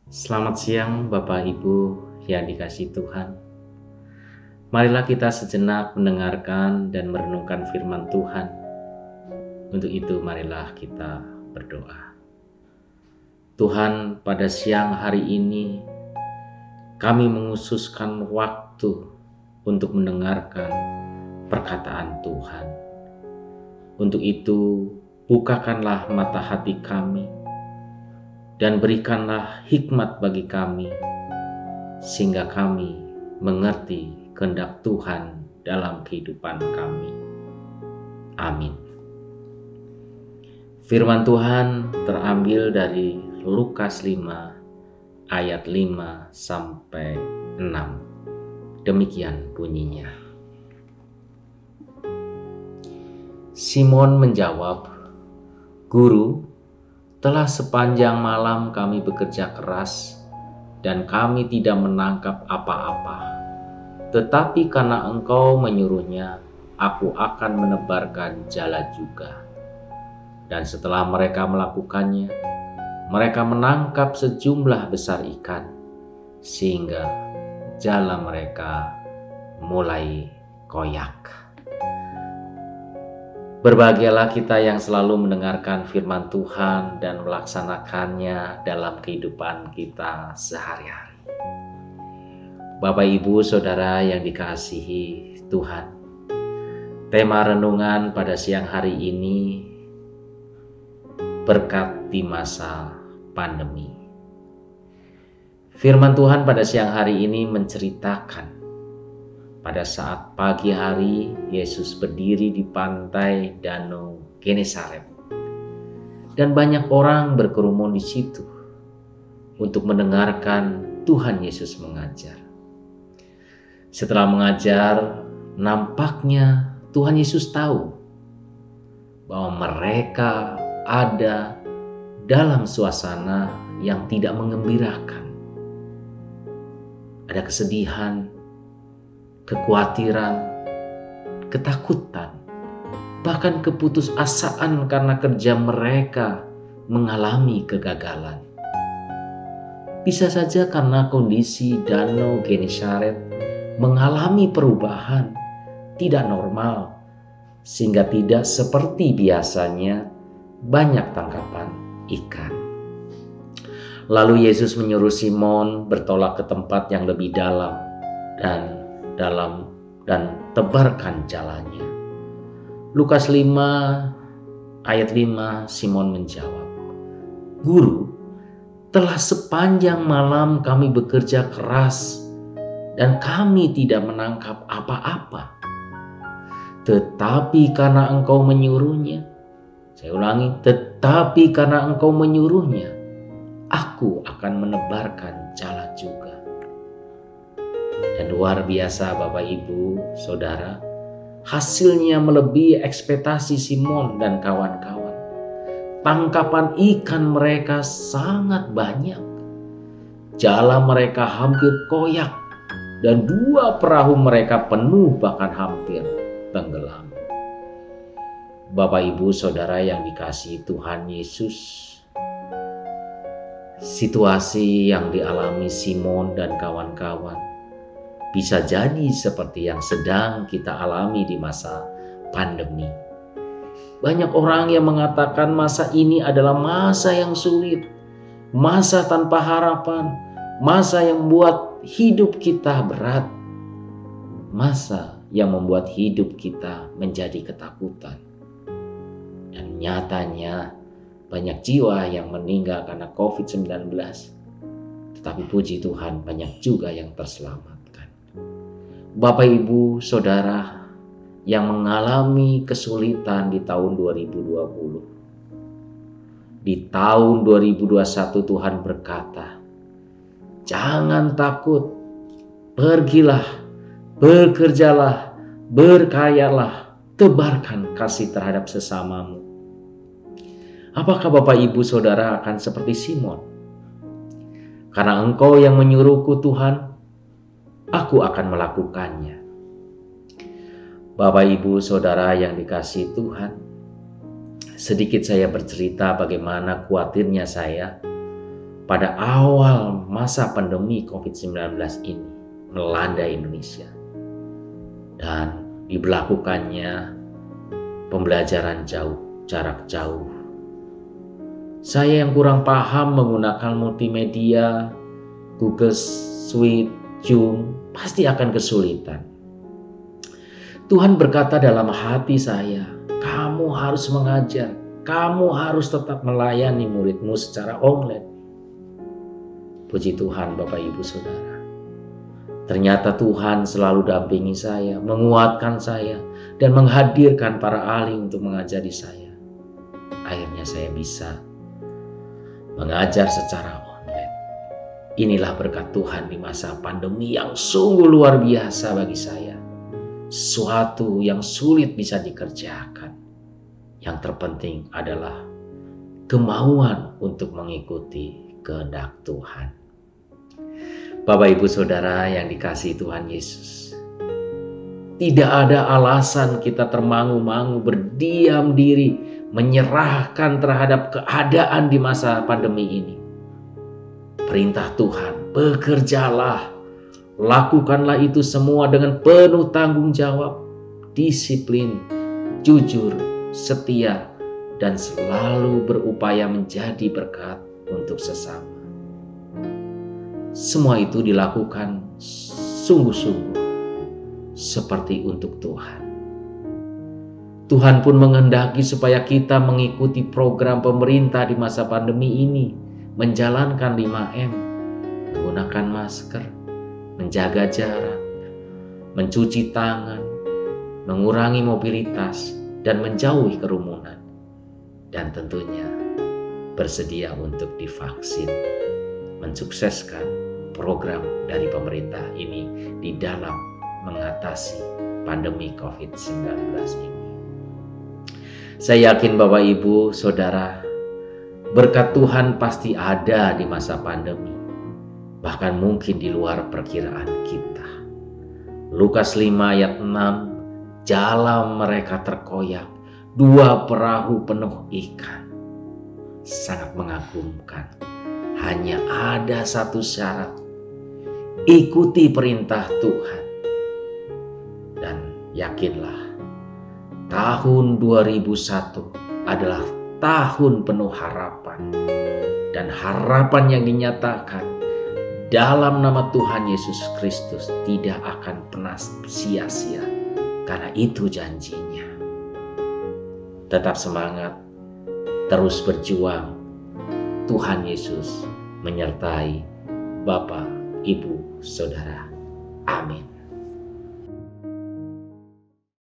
Selamat siang Bapak Ibu yang dikasihi Tuhan. Marilah kita sejenak mendengarkan dan merenungkan firman Tuhan. Untuk itu marilah kita berdoa. Tuhan, pada siang hari ini kami menghususkan waktu untuk mendengarkan perkataan Tuhan. Untuk itu bukakanlah mata hati kami dan berikanlah hikmat bagi kami, sehingga kami mengerti kehendak Tuhan dalam kehidupan kami. Amin. Firman Tuhan terambil dari Lukas 5 ayat 5 sampai 6. Demikian bunyinya. Simon menjawab, "Guru, telah sepanjang malam kami bekerja keras dan kami tidak menangkap apa-apa. Tetapi karena Engkau menyuruhnya, aku akan menebarkan jala juga." Dan setelah mereka melakukannya, mereka menangkap sejumlah besar ikan, sehingga jala mereka mulai koyak. Berbahagialah kita yang selalu mendengarkan firman Tuhan dan melaksanakannya dalam kehidupan kita sehari-hari. Bapak, Ibu, Saudara yang dikasihi Tuhan, tema renungan pada siang hari ini, berkat di masa pandemi. Firman Tuhan pada siang hari ini menceritakan pada saat pagi hari Yesus berdiri di pantai Danau Genesaret dan banyak orang berkerumun di situ untuk mendengarkan Tuhan Yesus mengajar. Setelah mengajar, nampaknya Tuhan Yesus tahu bahwa mereka ada dalam suasana yang tidak mengembirakan. Ada kesedihan, kekhawatiran, ketakutan, bahkan keputusasaan karena kerja mereka mengalami kegagalan. Bisa saja karena kondisi Danau Genesaret mengalami perubahan tidak normal, sehingga tidak seperti biasanya banyak tangkapan ikan. Lalu Yesus menyuruh Simon bertolak ke tempat yang lebih dalam dan tebarkan jalannya. Lukas 5 ayat 5, Simon menjawab, "Guru, telah sepanjang malam kami bekerja keras dan kami tidak menangkap apa-apa. Tetapi karena Engkau menyuruhnya," saya ulangi, "tetapi karena Engkau menyuruhnya, aku akan menebarkan jala juga." Dan luar biasa Bapak, Ibu, Saudara, hasilnya melebihi ekspektasi Simon dan kawan-kawan. Tangkapan ikan mereka sangat banyak. Jala mereka hampir koyak dan 2 perahu mereka penuh bahkan hampir tenggelam. Bapak, Ibu, Saudara yang dikasihi Tuhan Yesus, situasi yang dialami Simon dan kawan-kawan bisa jadi seperti yang sedang kita alami di masa pandemi. Banyak orang yang mengatakan masa ini adalah masa yang sulit, masa tanpa harapan, masa yang membuat hidup kita berat, masa yang membuat hidup kita menjadi ketakutan. Dan nyatanya banyak jiwa yang meninggal karena COVID-19. Tetapi puji Tuhan, banyak juga yang terselamatkan. Bapak, Ibu, Saudara yang mengalami kesulitan di tahun 2020. Di tahun 2021 Tuhan berkata, "Jangan takut, pergilah, bekerjalah, berkaryalah, tebarkan kasih terhadap sesamamu." Apakah Bapak, Ibu, Saudara akan seperti Simon? "Karena Engkau yang menyuruhku Tuhan, aku akan melakukannya." Bapak, Ibu, Saudara yang dikasihi Tuhan, sedikit saya bercerita bagaimana khawatirnya saya pada awal masa pandemi COVID-19 ini melanda Indonesia. Dan diberlakukannya pembelajaran jarak jauh. Saya yang kurang paham menggunakan multimedia, Google Suite, Zoom, pasti akan kesulitan. Tuhan berkata dalam hati saya, kamu harus mengajar, kamu harus tetap melayani muridmu secara online. Puji Tuhan Bapak Ibu Saudara. Ternyata Tuhan selalu dampingi saya, menguatkan saya, dan menghadirkan para ahli untuk mengajari saya. Akhirnya saya bisa mengajar secara online. Inilah berkat Tuhan di masa pandemi yang sungguh luar biasa bagi saya. Sesuatu yang sulit bisa dikerjakan. Yang terpenting adalah kemauan untuk mengikuti kehendak Tuhan. Bapak Ibu Saudara yang dikasihi Tuhan Yesus, tidak ada alasan kita termangu-mangu, berdiam diri, menyerahkan terhadap keadaan di masa pandemi ini. Perintah Tuhan, bekerjalah, lakukanlah itu semua dengan penuh tanggung jawab, disiplin, jujur, setia, dan selalu berupaya menjadi berkat untuk sesama. Semua itu dilakukan sungguh-sungguh seperti untuk Tuhan. Tuhan pun menghendaki supaya kita mengikuti program pemerintah di masa pandemi ini, menjalankan 5M, menggunakan masker, menjaga jarak, mencuci tangan, mengurangi mobilitas, dan menjauhi kerumunan. Dan tentunya bersedia untuk divaksin, mensukseskan program dari pemerintah ini di dalam mengatasi pandemi COVID-19 ini. Saya yakin Bapak Ibu Saudara, berkat Tuhan pasti ada di masa pandemi, bahkan mungkin di luar perkiraan kita. Lukas 5 ayat 6, jala mereka terkoyak, 2 perahu penuh ikan. Sangat mengagumkan. Hanya ada satu syarat, ikuti perintah Tuhan. Dan yakinlah, tahun 2001 adalah tahun penuh harapan. Dan harapan yang dinyatakan dalam nama Tuhan Yesus Kristus tidak akan pernah sia-sia. Karena itu janjinya. Tetap semangat, terus berjuang. Tuhan Yesus menyertai Bapak, Ibu, Saudara. Amin.